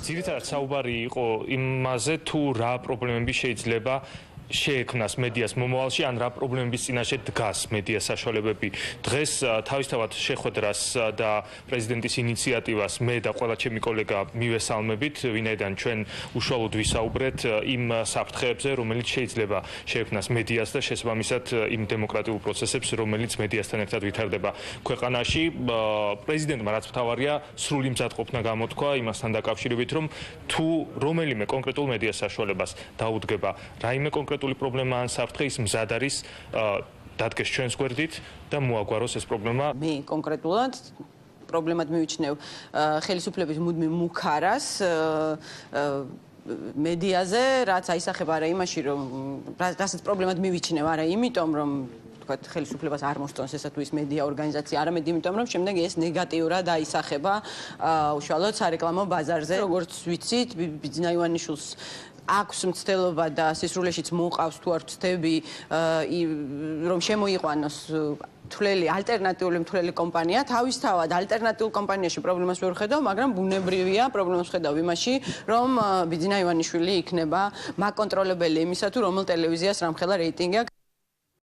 ძირითადად საუბარი იყო იმაზე, თუ რა პრობლემები შეიძლება შეექმნას მედიას მომავალში, ან რა პრობლემების წინაშე დგას მედია საშუალებები. დღეს თავისთავად შეხვედრას და პრეზიდენტის ინიციატივას მე და ყველა ჩემი კოლეგა მივესალმებით, ვინაიდან ჩვენ უშუალოდ ვისაუბრეთ იმ საფრთხეებზე, რომელიც შეიძლება შეექმნას მედიას და შესაბამისად იმ დემოკრატიულ პროცესებს, რომელიც მედიასთან ერთად ვითარდება ქვეყანაში. პრეზიდენტმა რაც მთავარია, სრული მზადყოფნა გამოთქვა იმასთან დაკავშირებით, რომ თუ რომელიმე კონკრეტულ მედიას საშუალებას დაუდგება რაიმე კონკრეტული პრობლემა ან საფრთხე, ის მზად არის დადგეს ჩვენს გვერდით და მოაგვაროს ეს პრობლემა. მე კონკრეტულად პრობლემად მივიჩნევ ხელისუფლების მუდმივ მუქარას მედიაზე, რაც აისახება არა იმაში, რომ რასაც პრობლემად მივიჩნევ, არა იმიტომ, რომ ხელისუფლებას არ მოსწონს ესა თუ ის მედია ორგანიზაცია, არამედ იმიტომ, რომ შემდეგ ეს ნეგატიურად აისახება უშუალოდ სარეკლამო ბაზარზე. როგორც ვიცით, ბიძინა ივანიშვილს აქვს მცდელობა და სისრულეშიც მოყავს თუ არ ვცდები, რომ შემოიყვანოს ალტერნატიული მთვლელი კომპანია. თავისთავად ალტერნატიულ კომპანიაში პრობლემას ვერ ვხედავ, მაგრამ ბუნებრივია პრობლემას ვხედავ იმაში, რომ ბიძინა ივანიშვილი იქნება მაკონტროლებელი იმისა თუ რომელ ტელევიზიას რამხელა რეიტინგი აქვს.